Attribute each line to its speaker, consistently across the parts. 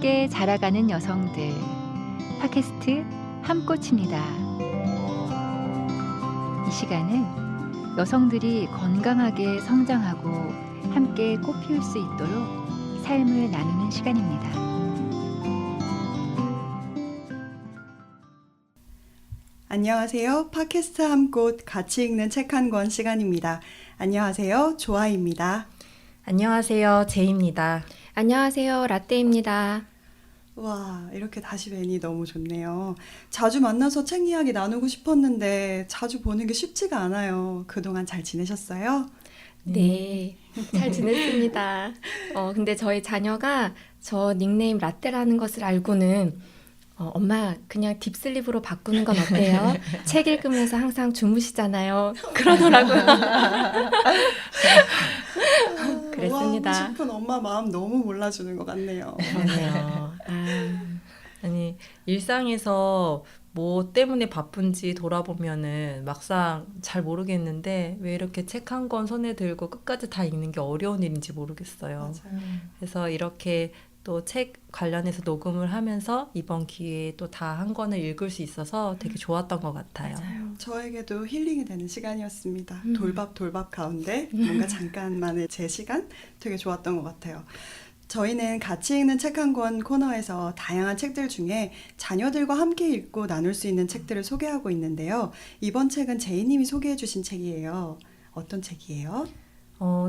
Speaker 1: 함께 자라가는 여성들 팟캐스트 함꽃입니다. 이 시간은 여성들이 건강하게 성장하고 함께 꽃피울 수 있도록 삶을 나누는 시간입니다.
Speaker 2: 안녕하세요. 팟캐스트 함꽃 같이 읽는 책 한 권 시간입니다. 안녕하세요. 조아입니다.
Speaker 3: 안녕하세요. 제이입니다.
Speaker 4: 안녕하세요. 라떼입니다.
Speaker 2: 와, 이렇게 다시 뵈니 너무 좋네요. 자주 만나서 책 이야기 나누고 싶었는데 자주 보는 게 쉽지가 않아요. 그동안 잘 지내셨어요?
Speaker 4: 네, 잘 지냈습니다. 근데 저희 자녀가 저 닉네임 라떼라는 것을 알고는 엄마 그냥 딥슬립으로 바꾸는 건 어때요? 책 읽으면서 항상 주무시잖아요. 그러더라고요. 그랬습니다.
Speaker 2: 하고 싶은 엄마 마음 너무 몰라주는 것 같네요.
Speaker 4: 그렇네요.
Speaker 3: 아니, 일상에서 뭐 때문에 바쁜지 돌아보면은 막상 잘 모르겠는데 왜 이렇게 책 한 권 손에 들고 끝까지 다 읽는 게 어려운 일인지 모르겠어요.
Speaker 2: 맞아요.
Speaker 3: 그래서 이렇게 또 책 관련해서 녹음을 하면서 이번 기회에 또 다 한 권을 읽을 수 있어서 되게 좋았던 것 같아요.
Speaker 4: 맞아요.
Speaker 2: 저에게도 힐링이 되는 시간이었습니다. 돌밥 가운데 뭔가 잠깐만의 제 시간 되게 좋았던 것 같아요. 저희는 같이 읽는 책 한 권 코너에서 다양한 책들 중에 자녀들과 함께 읽고 나눌 수 있는 책들을 소개하고 있는데요. 이번 책은 제이님이 소개해 주신 책이에요. 어떤 책이에요?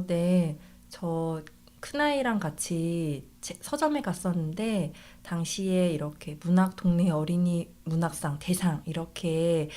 Speaker 3: 네. 저 큰아이랑 같이 서점에 갔었는데 당시에 이렇게 문학 동네 어린이 문학상 대상 이렇게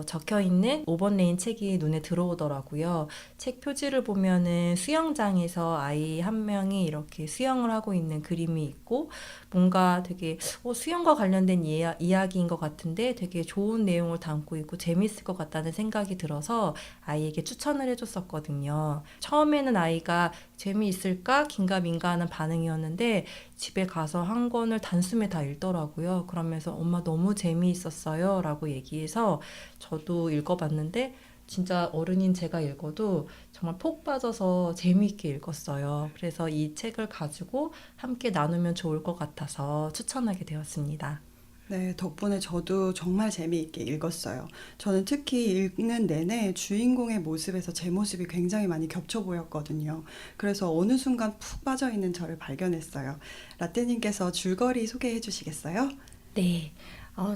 Speaker 3: 적혀 있는 5번 레인 책이 눈에 들어오더라고요. 책 표지를 보면은 수영장에서 아이 한 명이 이렇게 수영을 하고 있는 그림이 있고 뭔가 되게 수영과 관련된 이야기인 것 같은데 되게 좋은 내용을 담고 있고 재밌을 것 같다는 생각이 들어서 아이에게 추천을 해줬었거든요. 처음에는 아이가 재미있을까 긴가민가 하는 반응이었는데 집에 가서 한 권을 단숨에 다 읽더라고요. 그러면서 엄마 너무 재미있었어요 라고 얘기해서 저도 읽어봤는데 진짜 어른인 제가 읽어도 정말 폭 빠져서 재미있게 읽었어요. 그래서 이 책을 가지고 함께 나누면 좋을 것 같아서 추천하게 되었습니다.
Speaker 2: 네, 덕분에 저도 정말 재미있게 읽었어요. 저는 특히 읽는 내내 주인공의 모습에서 제 모습이 굉장히 많이 겹쳐 보였거든요. 그래서 어느 순간 푹 빠져있는 저를 발견했어요. 라떼님께서 줄거리 소개해 주시겠어요?
Speaker 4: 네.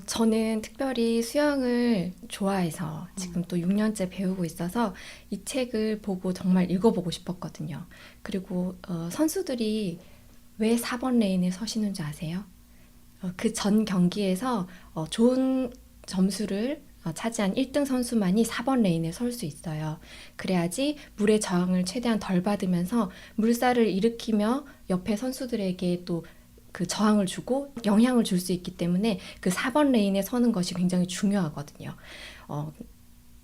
Speaker 4: 저는 특별히 수영을 좋아해서 지금 또 6년째 배우고 있어서 이 책을 보고 정말 읽어보고 싶었거든요. 그리고 선수들이 왜 4번 레인에 서시는 줄 아세요? 그 전 경기에서 좋은 점수를 차지한 1등 선수만이 4번 레인에 설 수 있어요. 그래야지 물의 저항을 최대한 덜 받으면서 물살을 일으키며 옆에 선수들에게 또 그 저항을 주고 영향을 줄 수 있기 때문에 그 4번 레인에 서는 것이 굉장히 중요하거든요.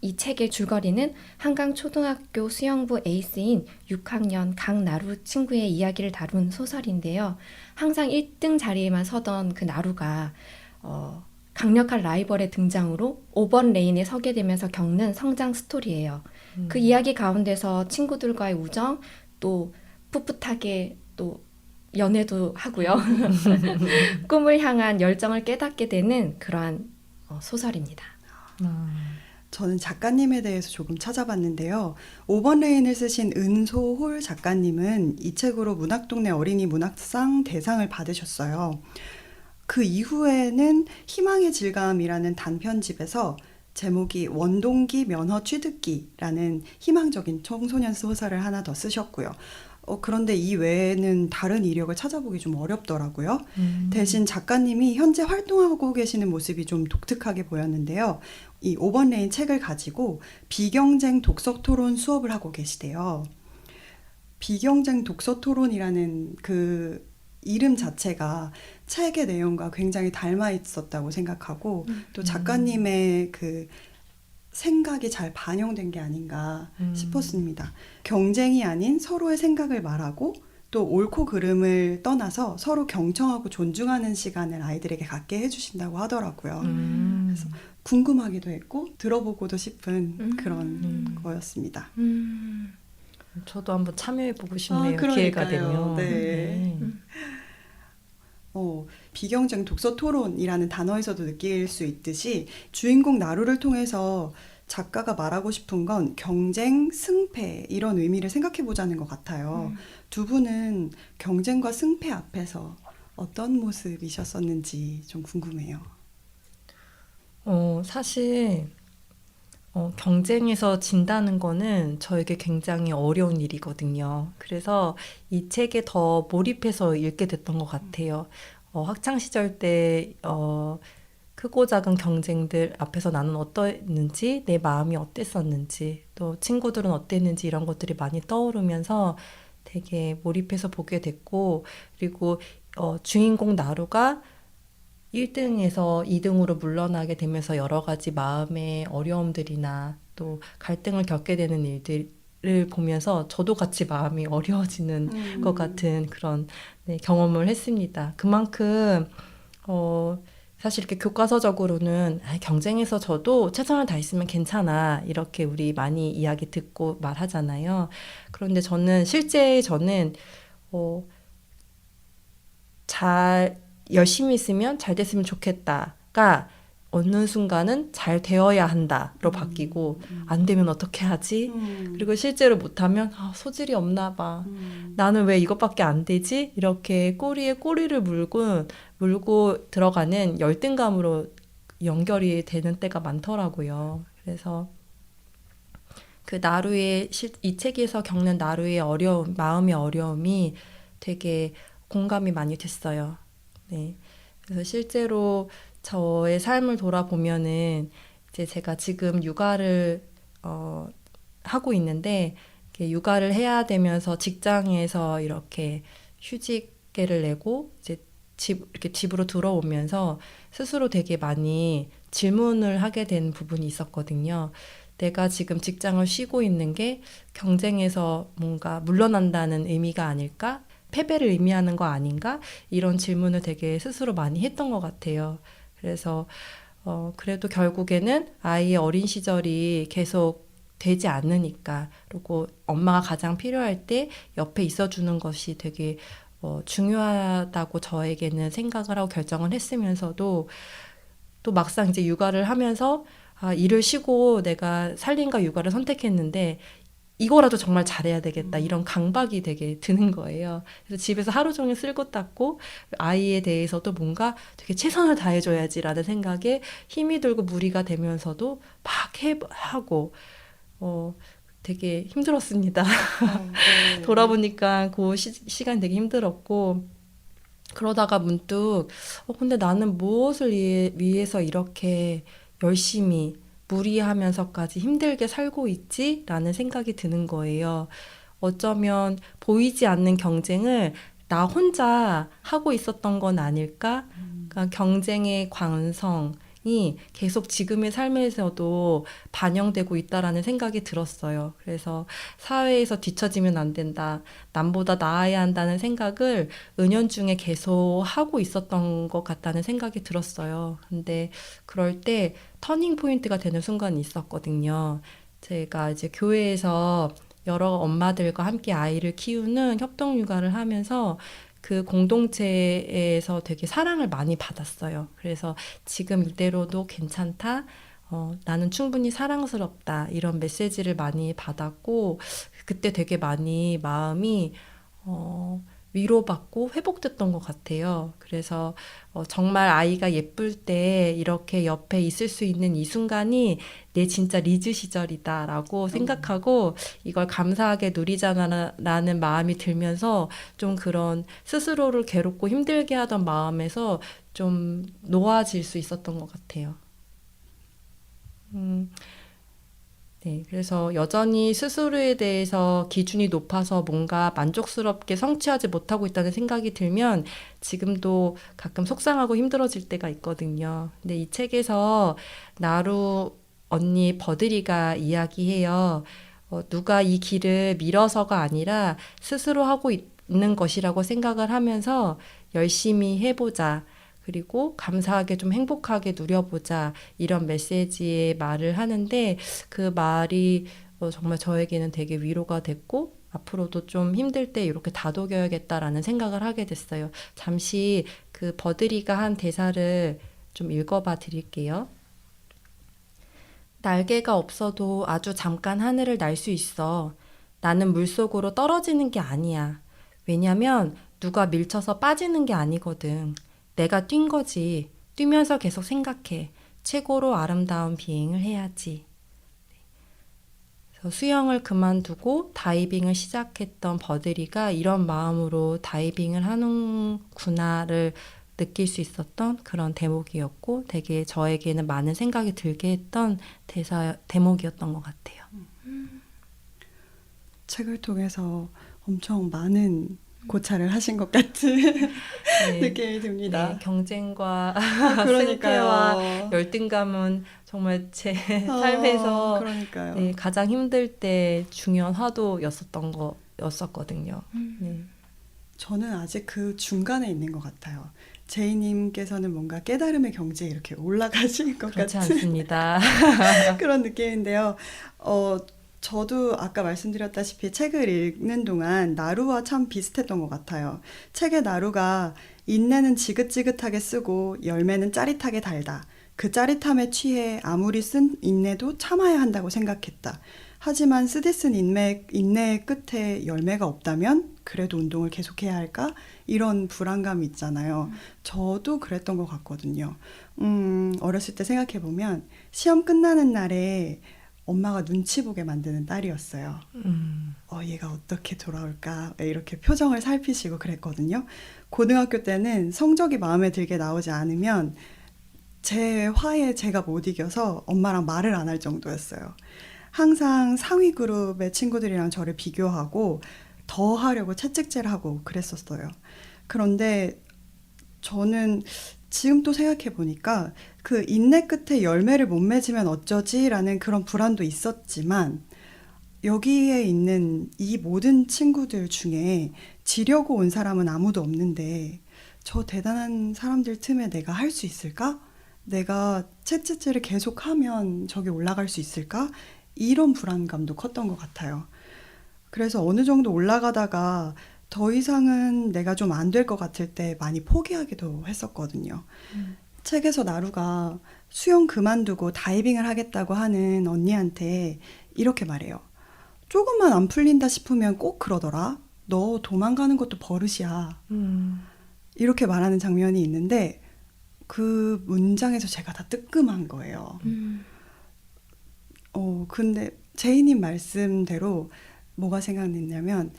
Speaker 4: 이 책의 줄거리는 한강초등학교 수영부 에이스인 6학년 강나루 친구의 이야기를 다룬 소설인데요. 항상 1등 자리에만 서던 그 나루가 강력한 라이벌의 등장으로 5번 레인에 서게 되면서 겪는 성장 스토리예요. 그 이야기 가운데서 친구들과의 우정, 또 풋풋하게 또 연애도 하고요. 꿈을 향한 열정을 깨닫게 되는 그러한 소설입니다.
Speaker 2: 저는 작가님에 대해서 조금 찾아봤는데요. 5번 레인을 쓰신 은소홀 작가님은 이 책으로 문학동네 어린이 문학상 대상을 받으셨어요. 그 이후에는 희망의 질감이라는 단편집에서 제목이 원동기 면허 취득기라는 희망적인 청소년 소설을 하나 더 쓰셨고요. 그런데 이 외에는 다른 이력을 찾아보기 좀 어렵더라고요. 대신 작가님이 현재 활동하고 계시는 모습이 좀 독특하게 보였는데요. 이 5번 레인 책을 가지고 비경쟁 독서 토론 수업을 하고 계시대요. 비경쟁 독서 토론이라는 그 이름 자체가 책의 내용과 굉장히 닮아 있었다고 생각하고 또 작가님의 그 생각이 잘 반영된 게 아닌가 싶었습니다. 경쟁이 아닌 서로의 생각을 말하고 또 옳고 그름을 떠나서 서로 경청하고 존중하는 시간을 아이들에게 갖게 해주신다고 하더라고요. 그래서 궁금하기도 했고 들어보고도 싶은 그런 거였습니다.
Speaker 3: 저도 한번 참여해보고 싶네요.
Speaker 2: 그러니까요.
Speaker 3: 기회가 되면.
Speaker 2: 네. 비경쟁 독서 토론이라는 단어에서도 느낄 수 있듯이 주인공 나루를 통해서 작가가 말하고 싶은 건 경쟁, 승패 이런 의미를 생각해 보자는 것 같아요. 두 분은 경쟁과 승패 앞에서 어떤 모습이셨었는지 좀 궁금해요.
Speaker 3: 사실 경쟁에서 진다는 거는 저에게 굉장히 어려운 일이거든요. 그래서 이 책에 더 몰입해서 읽게 됐던 것 같아요. 학창 시절 때 크고 작은 경쟁들 앞에서 나는 어땠는지, 내 마음이 어땠었는지, 또 친구들은 어땠는지 이런 것들이 많이 떠오르면서 되게 몰입해서 보게 됐고, 그리고 주인공 나루가 1등에서 2등으로 물러나게 되면서 여러 가지 마음의 어려움들이나 또 갈등을 겪게 되는 일들을 보면서 저도 같이 마음이 어려워지는 것 같은 그런 경험을 했습니다. 그만큼 사실 이렇게 교과서적으로는 경쟁에서 져도 최선을 다했으면 괜찮아 이렇게 우리 많이 이야기 듣고 말하잖아요. 그런데 저는 열심히 있으면 잘 됐으면 좋겠다가 어느 순간은 잘 되어야 한다로 바뀌고 안 되면 어떻게 하지? 그리고 실제로 못하면 소질이 없나 봐. 나는 왜 이것밖에 안 되지? 이렇게 꼬리에 꼬리를 물고 들어가는 열등감으로 연결이 되는 때가 많더라고요. 그래서 이 책에서 겪는 나루의 마음의 어려움이 되게 공감이 많이 됐어요. 네. 그래서 실제로 저의 삶을 돌아보면은 이제 제가 지금 육아를 하고 있는데 육아를 해야 되면서 직장에서 이렇게 휴직계를 내고 이제 이렇게 집으로 들어오면서 스스로 되게 많이 질문을 하게 된 부분이 있었거든요. 내가 지금 직장을 쉬고 있는 게 경쟁에서 뭔가 물러난다는 의미가 아닐까? 패배를 의미하는 거 아닌가? 이런 질문을 되게 스스로 많이 했던 것 같아요. 그래서 그래도 결국에는 아이의 어린 시절이 계속 되지 않으니까, 그리고 엄마가 가장 필요할 때 옆에 있어주는 것이 되게 중요하다고 저에게는 생각을 하고 결정을 했으면서도 또 막상 이제 육아를 하면서 일을 쉬고 내가 살림과 육아를 선택했는데 이거라도 정말 잘해야 되겠다 이런 강박이 되게 드는 거예요. 그래서 집에서 하루 종일 쓸고 닦고 아이에 대해서도 뭔가 되게 최선을 다해줘야지라는 생각에 힘이 들고 무리가 되면서도 막 하고 되게 힘들었습니다.
Speaker 2: 네.
Speaker 3: 돌아보니까 그 시간 되게 힘들었고, 그러다가 문득 근데 나는 무엇을 위해서 이렇게 열심히 무리하면서까지 힘들게 살고 있지? 라는 생각이 드는 거예요. 어쩌면 보이지 않는 경쟁을 나 혼자 하고 있었던 건 아닐까? 그러니까 경쟁의 관성이 계속 지금의 삶에서도 반영되고 있다라는 생각이 들었어요. 그래서 사회에서 뒤처지면 안 된다. 남보다 나아야 한다는 생각을 은연중에 계속 하고 있었던 것 같다는 생각이 들었어요. 근데 그럴 때 터닝 포인트가 되는 순간이 있었거든요. 제가 이제 교회에서 여러 엄마들과 함께 아이를 키우는 협동 육아를 하면서 그 공동체에서 되게 사랑을 많이 받았어요. 그래서 지금 이대로도 괜찮다. 나는 충분히 사랑스럽다. 이런 메시지를 많이 받았고, 그때 되게 많이 마음이 위로받고 회복됐던 것 같아요. 그래서 정말 아이가 예쁠 때 이렇게 옆에 있을 수 있는 이 순간이 내 진짜 리즈 시절이다라고 생각하고 이걸 감사하게 누리자라는 마음이 들면서 좀 그런 스스로를 괴롭고 힘들게 하던 마음에서 좀 놓아질 수 있었던 것 같아요. 네, 그래서 여전히 스스로에 대해서 기준이 높아서 뭔가 만족스럽게 성취하지 못하고 있다는 생각이 들면 지금도 가끔 속상하고 힘들어질 때가 있거든요. 근데 이 책에서 나루 언니 버드리가 이야기해요. 누가 이 길을 밀어서가 아니라 스스로 하고 있는 것이라고 생각을 하면서 열심히 해보자. 그리고 감사하게 좀 행복하게 누려보자. 이런 메시지의 말을 하는데 그 말이 정말 저에게는 되게 위로가 됐고 앞으로도 좀 힘들 때 이렇게 다독여야겠다라는 생각을 하게 됐어요. 잠시 그 버드리가 한 대사를 좀 읽어봐 드릴게요. 날개가 없어도 아주 잠깐 하늘을 날 수 있어. 나는 물속으로 떨어지는 게 아니야. 왜냐면 누가 밀쳐서 빠지는 게 아니거든. 내가 뛴 거지. 뛰면서 계속 생각해. 최고로 아름다운 비행을 해야지. 그래서 수영을 그만두고 다이빙을 시작했던 버드리가 이런 마음으로 다이빙을 하는구나를 느낄 수 있었던 그런 대목이었고 되게 저에게는 많은 생각이 들게 했던 대목이었던 것 같아요.
Speaker 2: 책을 통해서 엄청 많은 고찰을 하신 것 같은
Speaker 3: 네.
Speaker 2: 느낌이 듭니다.
Speaker 3: 네, 경쟁과
Speaker 2: 그러니까요.
Speaker 3: 승패와 열등감은 정말 제 삶에서
Speaker 2: 그러니까요.
Speaker 3: 네, 가장 힘들 때 중요한 화두였었던 거였었거든요. 네.
Speaker 2: 저는 아직 그 중간에 있는 것 같아요. 제이님께서는 뭔가 깨달음의 경지에 이렇게 올라가신 것
Speaker 3: 그렇지
Speaker 2: 같은
Speaker 3: 않습니다.
Speaker 2: 그런 느낌인데요. 저도 아까 말씀드렸다시피 책을 읽는 동안 나루와 참 비슷했던 것 같아요. 책의 나루가 인내는 지긋지긋하게 쓰고 열매는 짜릿하게 달다. 그 짜릿함에 취해 아무리 쓴 인내도 참아야 한다고 생각했다. 하지만 쓰디 쓴 인내의 끝에 열매가 없다면 그래도 운동을 계속해야 할까? 이런 불안감이 있잖아요. 저도 그랬던 것 같거든요. 어렸을 때 생각해보면 시험 끝나는 날에 엄마가 눈치 보게 만드는 딸이었어요. 얘가 어떻게 돌아올까? 이렇게 표정을 살피시고 그랬거든요. 고등학교 때는 성적이 마음에 들게 나오지 않으면 제 화에 제가 못 이겨서 엄마랑 말을 안 할 정도였어요. 항상 상위 그룹의 친구들이랑 저를 비교하고 더 하려고 채찍질 하고 그랬었어요. 그런데 저는 지금 또 생각해 보니까 그 인내 끝에 열매를 못 맺으면 어쩌지라는 그런 불안도 있었지만 여기에 있는 이 모든 친구들 중에 지려고 온 사람은 아무도 없는데 저 대단한 사람들 틈에 내가 할 수 있을까? 내가 채찍질을 계속하면 저기 올라갈 수 있을까? 이런 불안감도 컸던 것 같아요. 그래서 어느 정도 올라가다가 더 이상은 내가 좀 안 될 것 같을 때 많이 포기하기도 했었거든요. 책에서 나루가 수영 그만두고 다이빙을 하겠다고 하는 언니한테 이렇게 말해요. 조금만 안 풀린다 싶으면 꼭 그러더라. 너 도망가는 것도 버릇이야. 이렇게 말하는 장면이 있는데 그 문장에서 제가 다 뜨끔한 거예요. 근데 제이님 말씀대로 뭐가 생각났냐면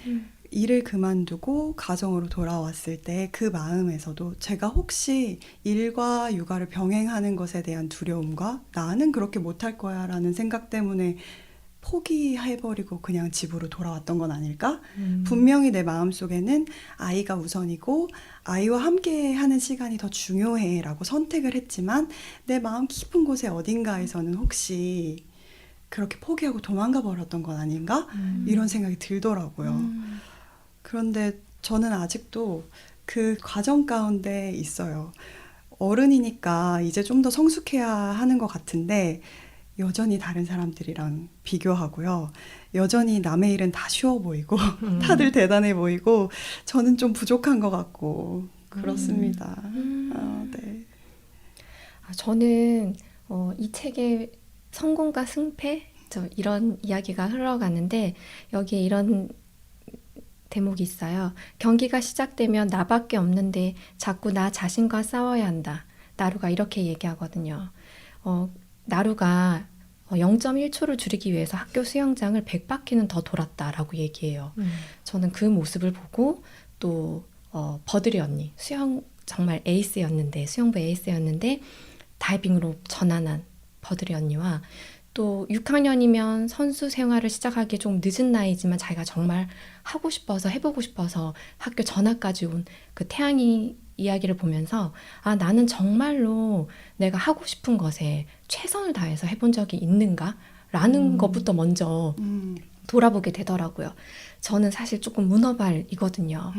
Speaker 2: 일을 그만두고 가정으로 돌아왔을 때 그 마음에서도 제가 혹시 일과 육아를 병행하는 것에 대한 두려움과 나는 그렇게 못할 거야 라는 생각 때문에 포기해버리고 그냥 집으로 돌아왔던 건 아닐까? 분명히 내 마음속에는 아이가 우선이고 아이와 함께 하는 시간이 더 중요해 라고 선택을 했지만 내 마음 깊은 곳에 어딘가에서는 혹시 그렇게 포기하고 도망가 버렸던 건 아닌가? 이런 생각이 들더라고요. 그런데 저는 아직도 그 과정 가운데 있어요. 어른이니까 이제 좀 더 성숙해야 하는 것 같은데 여전히 다른 사람들이랑 비교하고요. 여전히 남의 일은 다 쉬워 보이고 다들 대단해 보이고 저는 좀 부족한 것 같고 그렇습니다. 네.
Speaker 4: 저는 이 책의 성공과 승패 이런 이야기가 흘러가는데 여기에 이런 대목이 있어요. 경기가 시작되면 나밖에 없는데 자꾸 나 자신과 싸워야 한다. 나루가 이렇게 얘기하거든요. 나루가 0.1초를 줄이기 위해서 학교 수영장을 100바퀴는 더 돌았다라고 얘기해요. 저는 그 모습을 보고 또 버드리 언니, 수영 정말 에이스였는데 수영부 에이스였는데 다이빙으로 전환한 버드리 언니와 또 6학년이면 선수 생활을 시작하기 좀 늦은 나이지만 자기가 정말 하고 싶어서 해보고 싶어서 학교 전학까지 온 그 태양이 이야기를 보면서 나는 정말로 내가 하고 싶은 것에 최선을 다해서 해본 적이 있는가? 라는 것부터 먼저 돌아보게 되더라고요. 저는 사실 조금 문어발이거든요.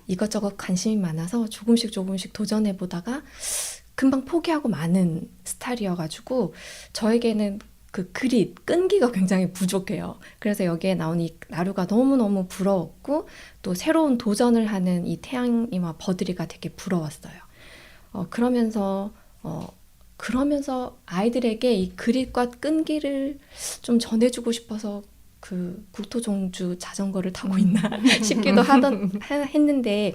Speaker 4: 이것저것 관심이 많아서 조금씩 도전해보다가 금방 포기하고 마는 스타일이어가지고 저에게는 그 그릿, 끈기가 굉장히 부족해요. 그래서 여기에 나온 이 나루가 너무너무 부러웠고 또 새로운 도전을 하는 이 태양이와 버드리가 되게 부러웠어요. 그러면서 아이들에게 이 그릿과 끈기를 좀 전해주고 싶어서 그 국토종주 자전거를 타고 있나 싶기도 했는데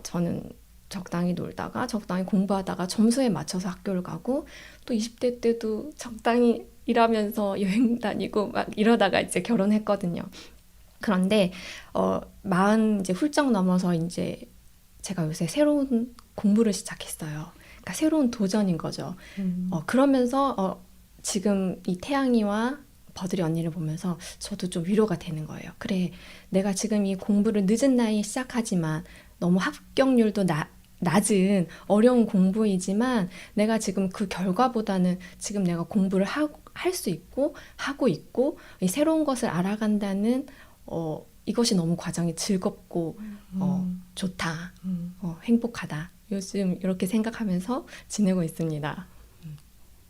Speaker 4: 저는 적당히 놀다가 적당히 공부하다가 점수에 맞춰서 학교를 가고 또 20대 때도 적당히 일하면서 여행 다니고 막 이러다가 이제 결혼했거든요. 그런데 40 이제 훌쩍 넘어서 이제 제가 요새 새로운 공부를 시작했어요. 그러니까 새로운 도전인 거죠. 그러면서 지금 이 태양이와 버들이 언니를 보면서 저도 좀 위로가 되는 거예요. 그래, 내가 지금 이 공부를 늦은 나이에 시작하지만 너무 합격률도 낮은 어려운 공부이지만 내가 지금 그 결과보다는 지금 내가 공부를 할 수 있고 하고 있고 이 새로운 것을 알아간다는 이것이 너무 과정이 즐겁고 좋다, 행복하다. 요즘 이렇게 생각하면서 지내고 있습니다.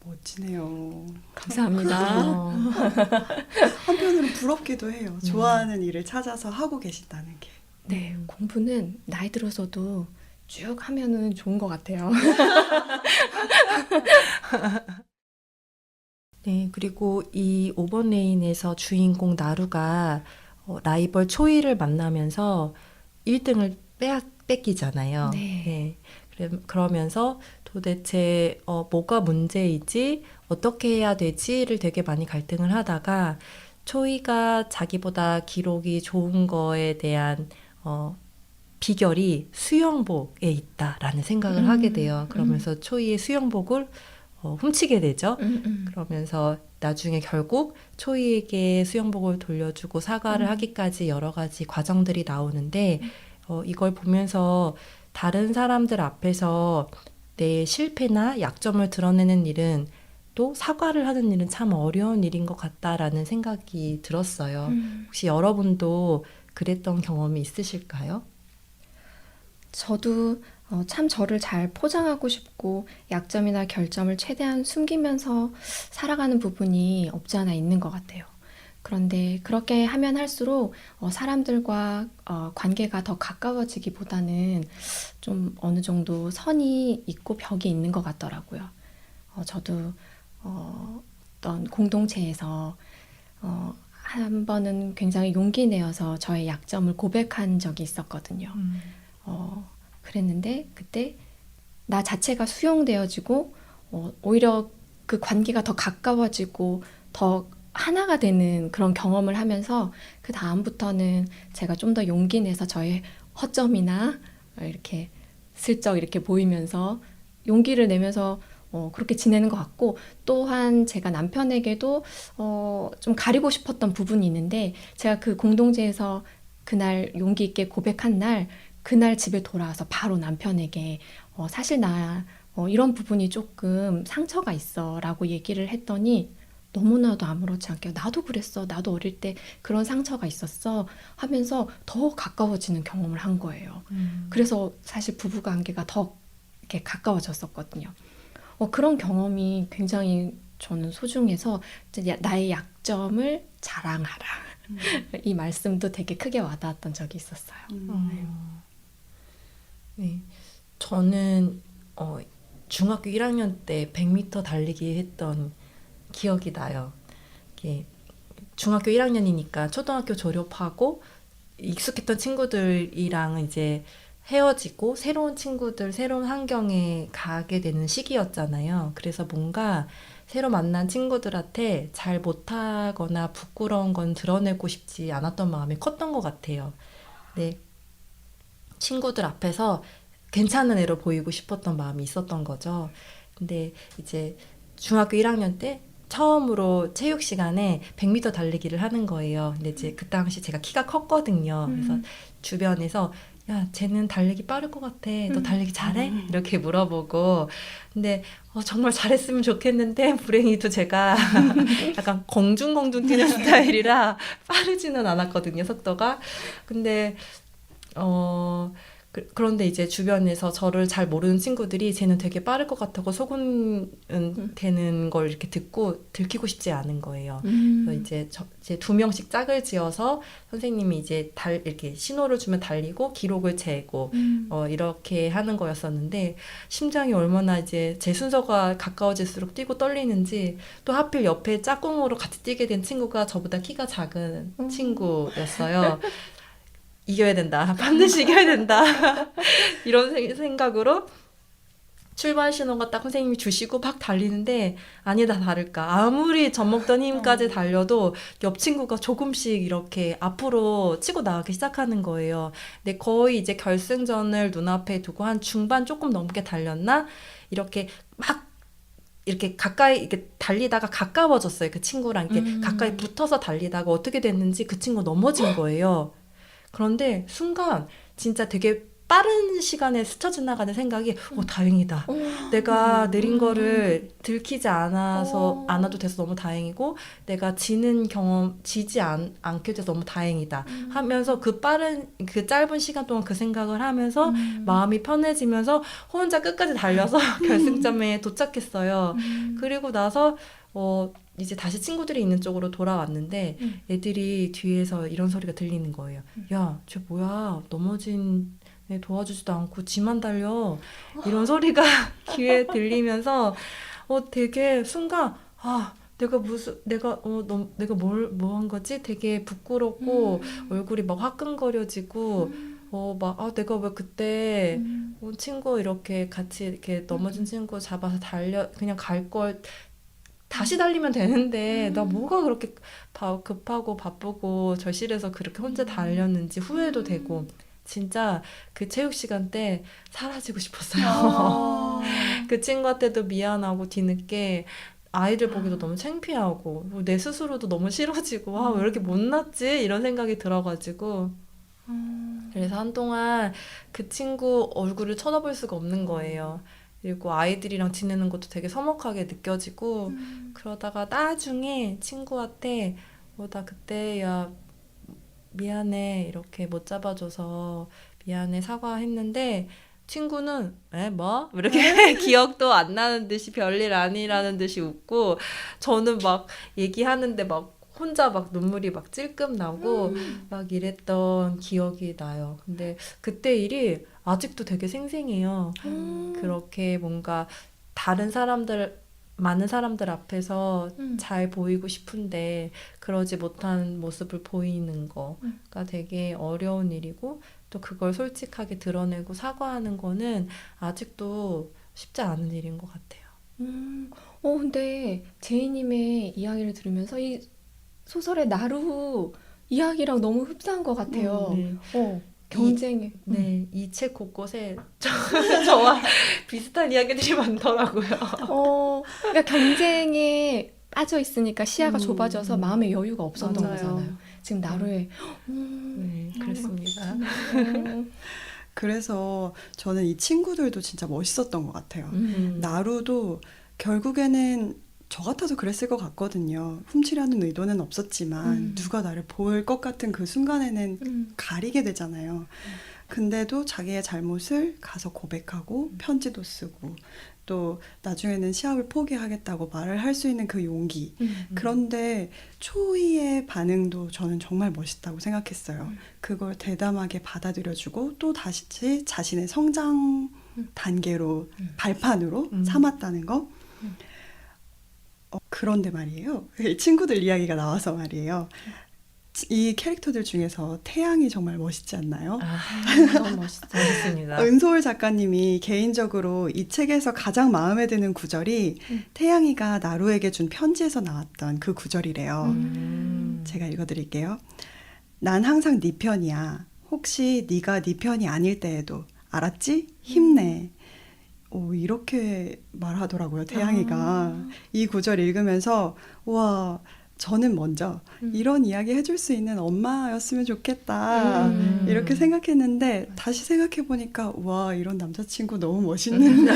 Speaker 2: 멋지네요.
Speaker 4: 감사합니다.
Speaker 2: 한편으로는 부럽기도 해요. 좋아하는 일을 찾아서 하고 계신다는 게.
Speaker 4: 네, 공부는 나이 들어서도 쭉 하면은 좋은 것 같아요.
Speaker 3: 네, 그리고 이 5번 레인에서 주인공 나루가 라이벌 초이를 만나면서 1등을 뺏기잖아요.
Speaker 4: 네.
Speaker 3: 그러면서 도대체 뭐가 문제이지, 어떻게 해야 되지를 되게 많이 갈등을 하다가 초이가 자기보다 기록이 좋은 거에 대한 비결이 수영복에 있다라는 생각을 하게 돼요. 그러면서 초이의 수영복을 훔치게 되죠. 그러면서 나중에 결국 초이에게 수영복을 돌려주고 사과를 하기까지 여러 가지 과정들이 나오는데 이걸 보면서 다른 사람들 앞에서 내 실패나 약점을 드러내는 일은 또 사과를 하는 일은 참 어려운 일인 것 같다라는 생각이 들었어요. 혹시 여러분도 그랬던 경험이 있으실까요?
Speaker 4: 저도 참 저를 잘 포장하고 싶고 약점이나 결점을 최대한 숨기면서 살아가는 부분이 없지 않아 있는 것 같아요. 그런데 그렇게 하면 할수록 사람들과 관계가 더 가까워지기보다는 좀 어느 정도 선이 있고 벽이 있는 것 같더라고요. 저도 어떤 공동체에서 한 번은 굉장히 용기 내어서 저의 약점을 고백한 적이 있었거든요. 그랬는데 그때 나 자체가 수용되어지고 오히려 그 관계가 더 가까워지고 더 하나가 되는 그런 경험을 하면서 그 다음부터는 제가 좀 더 용기 내서 저의 허점이나 이렇게 슬쩍 이렇게 보이면서 용기를 내면서 그렇게 지내는 것 같고, 또한 제가 남편에게도 좀 가리고 싶었던 부분이 있는데 제가 그 공동체에서 그날 용기 있게 고백한 날, 그날 집에 돌아와서 바로 남편에게 사실 나 이런 부분이 조금 상처가 있어 라고 얘기를 했더니 너무나도 아무렇지 않게 나도 그랬어, 나도 어릴 때 그런 상처가 있었어 하면서 더 가까워지는 경험을 한 거예요. 그래서 사실 부부관계가 더 이렇게 가까워졌었거든요. 그런 경험이 굉장히 저는 소중해서 이제 나의 약점을 자랑하라. 이 말씀도 되게 크게 와닿았던 적이 있었어요.
Speaker 3: 네, 저는 중학교 1학년 때 100m 달리기 했던 기억이 나요. 이게 중학교 1학년이니까 초등학교 졸업하고 익숙했던 친구들이랑 이제 헤어지고 새로운 친구들, 새로운 환경에 가게 되는 시기였잖아요. 그래서 뭔가 새로 만난 친구들한테 잘 못하거나 부끄러운 건 드러내고 싶지 않았던 마음이 컸던 것 같아요. 네, 친구들 앞에서 괜찮은 애로 보이고 싶었던 마음이 있었던 거죠. 근데 이제 중학교 1학년 때 처음으로 체육 시간에 100m 달리기를 하는 거예요. 근데 이제 그 당시 제가 키가 컸거든요. 그래서 주변에서 야, 쟤는 달리기 빠를 것 같아. 너 달리기 잘해? 이렇게 물어보고. 근데 정말 잘했으면 좋겠는데 불행히도 제가 약간 공중공중 뛰는 스타일이라 빠르지는 않았거든요, 속도가. 근데 그런데 이제 주변에서 저를 잘 모르는 친구들이 쟤는 되게 빠를 것 같다고 소문되는 걸 이렇게 듣고 들키고 싶지 않은 거예요. 그래서 이제 이제 2명씩 짝을 지어서 선생님이 이제 이렇게 신호를 주면 달리고 기록을 재고 이렇게 하는 거였었는데 심장이 얼마나 이제 제 순서가 가까워질수록 뛰고 떨리는지 또 하필 옆에 짝꿍으로 같이 뛰게 된 친구가 저보다 키가 작은 친구였어요. 이겨야 된다. 반드시 이겨야 된다. 이런 생각으로 출발 신호가 딱 선생님이 주시고 막 달리는데 아니다 다를까. 아무리 젖먹던 힘까지 달려도 옆 친구가 조금씩 이렇게 앞으로 치고 나가기 시작하는 거예요. 근데 거의 이제 결승전을 눈앞에 두고 한 중반 조금 넘게 달렸나? 이렇게 막 이렇게 가까이 이렇게 달리다가 가까워졌어요. 그 친구랑 이렇게 가까이 붙어서 달리다가 어떻게 됐는지 그 친구 넘어진 거예요. 그런데 순간 진짜 되게 빠른 시간에 스쳐 지나가는 생각이 다행이다. 내가 느린 거를 들키지 않아도 돼서 너무 다행이고 내가 지지 않게 돼서 너무 다행이다 하면서 그 짧은 시간 동안 그 생각을 하면서 마음이 편해지면서 혼자 끝까지 달려서 결승점에 도착했어요. 그리고 나서 이제 다시 친구들이 있는 쪽으로 돌아왔는데 애들이 뒤에서 이런 소리가 들리는 거예요. 야, 쟤 뭐야? 넘어진 애 도와주지도 않고 지만 달려. 이런 소리가 귀에 들리면서 되게 순간 내가 뭐 한 거지? 되게 부끄럽고 얼굴이 막 화끈거려지고 내가 왜 그때 친구 이렇게 같이 이렇게 넘어진 친구 잡아서 그냥 갈 걸 다시 달리면 되는데 나 뭐가 그렇게 급하고 바쁘고 절실해서 그렇게 혼자 달렸는지 후회도 되고 진짜 그 체육 시간 때 사라지고 싶었어요. 그 친구한테도 미안하고 뒤늦게 아이들 보기도 너무 창피하고 내 스스로도 너무 싫어지고 왜 이렇게 못났지? 이런 생각이 들어가지고 그래서 한동안 그 친구 얼굴을 쳐다볼 수가 없는 거예요. 그리고 아이들이랑 지내는 것도 되게 서먹하게 느껴지고 그러다가 나중에 친구한테 나 그때 야 미안해 이렇게 못 잡아줘서 미안해 사과했는데 친구는 뭐? 이렇게 기억도 안 나는 듯이 별일 아니라는 듯이 웃고 저는 막 얘기하는데 막 혼자 막 눈물이 막 찔끔 나고 막 이랬던 기억이 나요. 근데 그때 일이 아직도 되게 생생해요. 그렇게 뭔가 많은 사람들 앞에서 잘 보이고 싶은데 그러지 못한 모습을 보이는 거가 되게 어려운 일이고 또 그걸 솔직하게 드러내고 사과하는 거는 아직도 쉽지 않은 일인 것 같아요.
Speaker 4: 근데 제이님의 이야기를 들으면서 이 소설의 나루 이야기랑 너무 흡사한 것 같아요.
Speaker 3: 네.
Speaker 4: 경쟁에.
Speaker 3: 네, 이 책 곳곳에 저와 비슷한 이야기들이 많더라고요.
Speaker 4: 그러니까 경쟁에 빠져 있으니까 시야가 좁아져서 마음의 여유가 없었던
Speaker 2: 맞아요.
Speaker 4: 거잖아요. 지금 나루의
Speaker 3: 네, 그렇습니다.
Speaker 2: 그래서 저는 이 친구들도 진짜 멋있었던 것 같아요. 나루도 결국에는 저 같아도 그랬을 것 같거든요. 훔치려는 의도는 없었지만 누가 나를 볼 것 같은 그 순간에는 가리게 되잖아요. 근데도 자기의 잘못을 가서 고백하고 편지도 쓰고 또 나중에는 시합을 포기하겠다고 말을 할 수 있는 그 용기. 그런데 초이의 반응도 저는 정말 멋있다고 생각했어요. 그걸 대담하게 받아들여주고 또 다시 자신의 성장 단계로 발판으로 삼았다는 거. 그런데 말이에요. 친구들 이야기가 나와서 말이에요. 이 캐릭터들 중에서 태양이 정말 멋있지 않나요?
Speaker 3: 너무 멋있습니다.
Speaker 2: 은소울 작가님이 개인적으로 이 책에서 가장 마음에 드는 구절이 태양이가 나루에게 준 편지에서 나왔던 그 구절이래요. 제가 읽어드릴게요. 난 항상 네 편이야. 혹시 네가 네 편이 아닐 때에도 알았지? 힘내. 이렇게 말하더라고요, 태양이가. 이 구절 읽으면서 와, 저는 먼저 이런 이야기 해줄 수 있는 엄마였으면 좋겠다 이렇게 생각했는데 다시 생각해보니까 와, 이런 남자친구 너무 멋있는데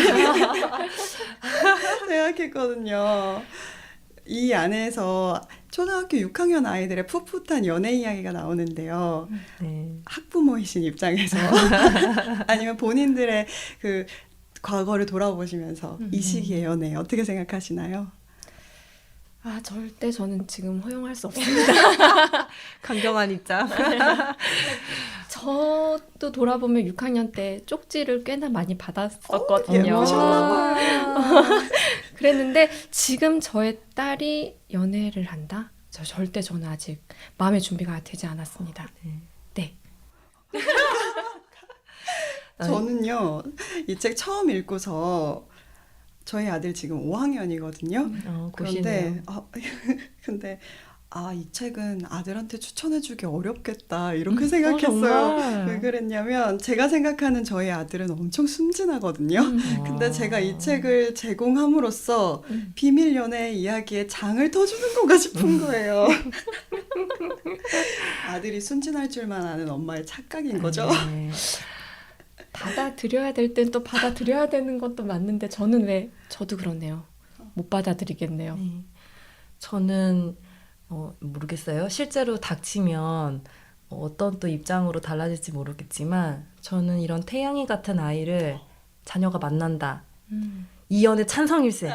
Speaker 2: 생각했거든요. 이 안에서 초등학교 6학년 아이들의 풋풋한 연애 이야기가 나오는데요.
Speaker 3: 네.
Speaker 2: 학부모이신 입장에서 아니면 본인들의 그 과거를 돌아보시면서 이 시기의 연애 어떻게 생각하시나요?
Speaker 4: 아, 절대 저는 지금 허용할 수 없습니다.
Speaker 3: 강경한 입장.
Speaker 4: 저도 돌아보면 6학년 때 쪽지를 꽤나 많이 받았었거든요.
Speaker 2: 예쁘셨나 봐요.
Speaker 4: 그랬는데 지금 저의 딸이 연애를 한다? 절대 저는 아직 마음의 준비가 되지 않았습니다. 네.
Speaker 2: 저는요, 이 책 처음 읽고서 저희 아들 지금 5학년이거든요.
Speaker 3: 고시네요.
Speaker 2: 근데 이 책은 아들한테 추천해주기 어렵겠다 이렇게 생각했어요.
Speaker 3: 정말?
Speaker 2: 왜 그랬냐면 제가 생각하는 저희 아들은 엄청 순진하거든요. 근데 제가 이 책을 제공함으로써 비밀 연애 이야기의 장을 터주는 건가 싶은 거예요. 아들이 순진할 줄만 아는 엄마의 착각인 거죠.
Speaker 3: 네.
Speaker 4: 받아들여야 될 땐 또 받아들여야 되는 것도 맞는데 저는 왜 저도 그렇네요. 못 받아들이겠네요.
Speaker 3: 네. 저는 모르겠어요. 실제로 닥치면 어떤 또 입장으로 달라질지 모르겠지만 저는 이런 태양이 같은 아이를 자녀가 만난다. 이 연애 찬성일세.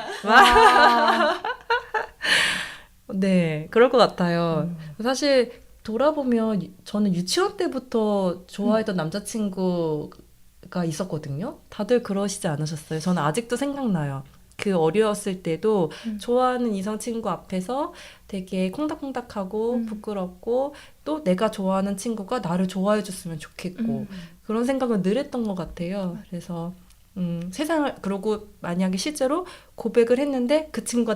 Speaker 3: 네, 그럴 것 같아요. 사실 돌아보면 저는 유치원 때부터 좋아했던 남자친구가 있었거든요. 다들 그러시지 않으셨어요? 저는 아직도 생각나요. 그 어렸을 때도 좋아하는 이성 친구 앞에서 되게 콩닥콩닥하고 부끄럽고 또 내가 좋아하는 친구가 나를 좋아해 줬으면 좋겠고 그런 생각을 늘 했던 것 같아요. 그래서 세상을 그러고 만약에 실제로 고백을 했는데 그 친구가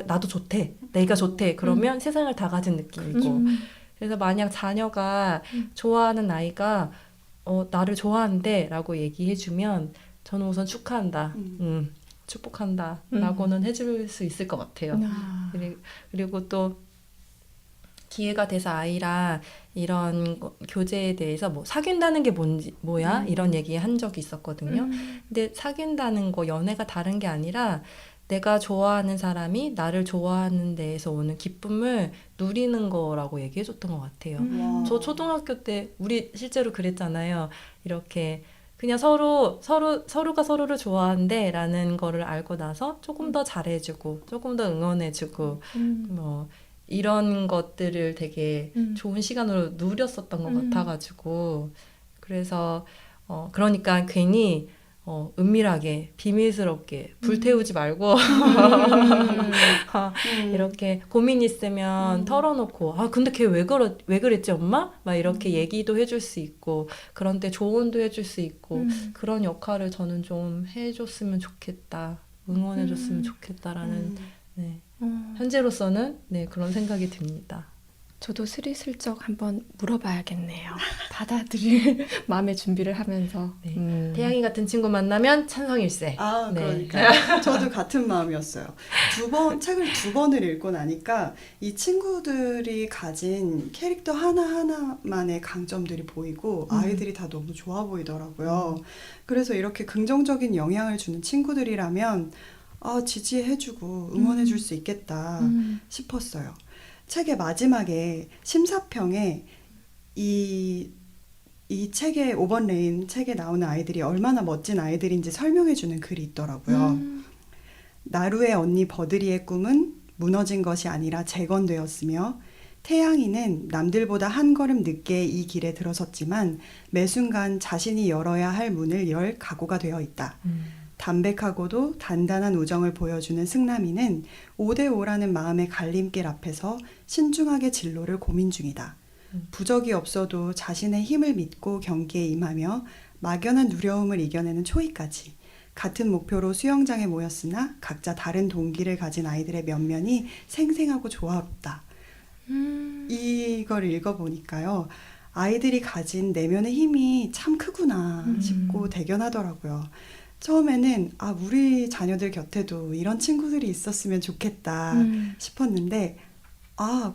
Speaker 3: 나도 좋대, 내가 좋대 그러면 세상을 다 가진 느낌이고 그래서 만약 자녀가 좋아하는 아이가 나를 좋아한대 라고 얘기해주면 저는 우선 축하한다. 축복한다 라고는 해줄 수 있을 것 같아요. 그리고 또 기회가 돼서 아이랑 이런 교제에 대해서 뭐 사귄다는 게 뭐야 이런 얘기 한 적이 있었거든요. 근데 사귄다는 거 연애가 다른 게 아니라 내가 좋아하는 사람이 나를 좋아하는 데에서 오는 기쁨을 누리는 거라고 얘기해 줬던 것 같아요. 저 초등학교 때 우리 실제로 그랬잖아요. 이렇게 그냥 서로가 서로를 좋아한대 라는 거를 알고 나서 조금 더 잘해주고 조금 더 응원해주고 뭐 이런 것들을 되게 좋은 시간으로 누렸었던 것 같아가지고 그래서 그러니까 괜히 은밀하게 비밀스럽게 불태우지 말고 이렇게 고민 있으면 털어놓고 근데 걔 왜 그랬지 엄마? 막 이렇게 얘기도 해줄 수 있고 그런 때 조언도 해줄 수 있고 그런 역할을 저는 좀 해줬으면 좋겠다 응원해줬으면 좋겠다라는 네. 현재로서는 네, 그런 생각이 듭니다.
Speaker 4: 저도 스리슬쩍 한번 물어봐야겠네요. 받아들일 마음의 준비를 하면서.
Speaker 3: 네. 태양이 같은 친구 만나면 찬성일세. 네.
Speaker 2: 그러니까 저도 같은 마음이었어요. 책을 2번을 읽고 나니까 이 친구들이 가진 캐릭터 하나하나만의 강점들이 보이고 아이들이 다 너무 좋아 보이더라고요. 그래서 이렇게 긍정적인 영향을 주는 친구들이라면 지지해주고 응원해줄 수 있겠다 싶었어요. 책의 마지막에 심사평에 이 책의 5번 레인 책에 나오는 아이들이 얼마나 멋진 아이들인지 설명해주는 글이 있더라고요. 나루의 언니 버드리의 꿈은 무너진 것이 아니라 재건되었으며 태양이는 남들보다 한 걸음 늦게 이 길에 들어섰지만 매 순간 자신이 열어야 할 문을 열 각오가 되어 있다. 담백하고도 단단한 우정을 보여주는 승남이는 5대5라는 마음의 갈림길 앞에서 신중하게 진로를 고민 중이다. 부적이 없어도 자신의 힘을 믿고 경기에 임하며 막연한 두려움을 이겨내는 초이까지 같은 목표로 수영장에 모였으나 각자 다른 동기를 가진 아이들의 면면이 생생하고 조화롭다. 이걸 읽어보니까요. 아이들이 가진 내면의 힘이 참 크구나 싶고 대견하더라고요. 처음에는 우리 자녀들 곁에도 이런 친구들이 있었으면 좋겠다 싶었는데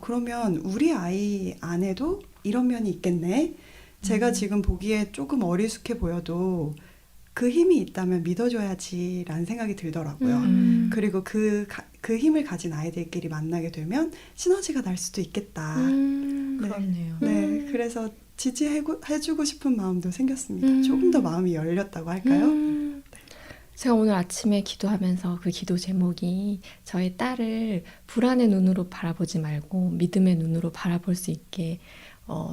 Speaker 2: 그러면 우리 아이 안에도 이런 면이 있겠네. 제가 지금 보기에 조금 어리숙해 보여도 그 힘이 있다면 믿어줘야지라는 생각이 들더라고요. 그리고 그 그 힘을 가진 아이들끼리 만나게 되면 시너지가 날 수도 있겠다. 네.
Speaker 3: 그렇네요.
Speaker 2: 네, 그래서 지지해주고 싶은 마음도 생겼습니다. 조금 더 마음이 열렸다고 할까요?
Speaker 4: 제가 오늘 아침에 기도하면서 그 기도 제목이 저의 딸을 불안의 눈으로 바라보지 말고 믿음의 눈으로 바라볼 수 있게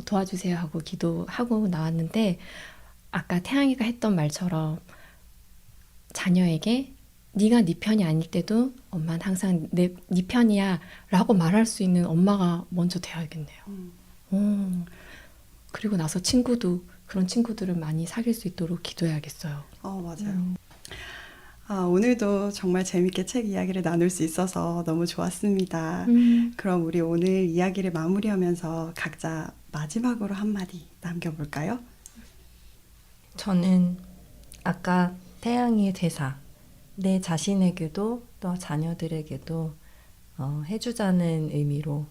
Speaker 4: 도와주세요 하고 기도하고 나왔는데, 아까 태양이가 했던 말처럼 자녀에게 네가 네 편이 아닐 때도 엄마는 항상 네 편이야 라고 말할 수 있는 엄마가 먼저 되어야겠네요. 그리고 나서 그런 친구들을 많이 사귈 수 있도록 기도해야겠어요.
Speaker 2: 맞아요. 오늘도 정말 재밌게 책 이야기를 나눌 수 있어서 너무 좋았습니다. 그럼 우리 오늘 이야기를 마무리하면서 각자 마지막으로 한마디 남겨볼까요?
Speaker 3: 저는 아까 태양이의 대사, 내 자신에게도 또 자녀들에게도 해주자는 의미로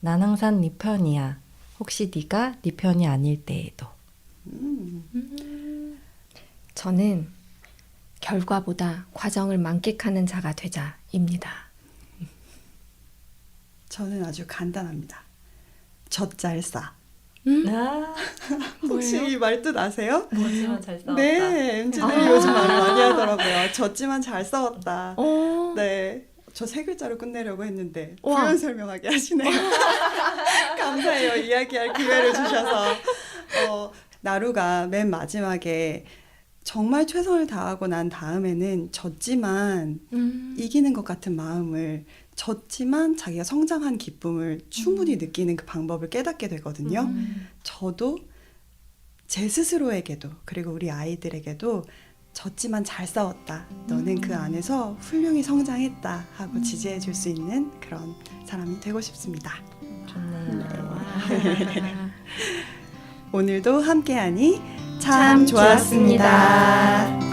Speaker 3: 난 항상 네 편이야. 혹시 네가 네 편이 아닐 때에도.
Speaker 4: 저는 결과보다 과정을 만끽하는 자가 되자입니다.
Speaker 2: 저는 아주 간단합니다. 젖잘싸. 혹시
Speaker 4: 뭐예요?
Speaker 2: 이 말 뜻 아세요?
Speaker 3: 젖지만 잘 싸웠다.
Speaker 2: 네, MZ들이 요즘 말 많이 하더라고요. 젖지만 잘 싸웠다. 네, 저 세 글자로 끝내려고 했는데
Speaker 4: 와.
Speaker 2: 부연 설명하게 하시네요. 감사해요. 이야기할 기회를 주셔서. 나루가 맨 마지막에 정말 최선을 다하고 난 다음에는 졌지만 이기는 것 같은 마음을, 졌지만 자기가 성장한 기쁨을 충분히 느끼는 그 방법을 깨닫게 되거든요. 저도 제 스스로에게도 그리고 우리 아이들에게도 졌지만 잘 싸웠다. 너는 그 안에서 훌륭히 성장했다 하고 지지해 줄 수 있는 그런 사람이 되고 싶습니다.
Speaker 3: 좋네요.
Speaker 2: 오늘도 함께하니 참 좋았습니다.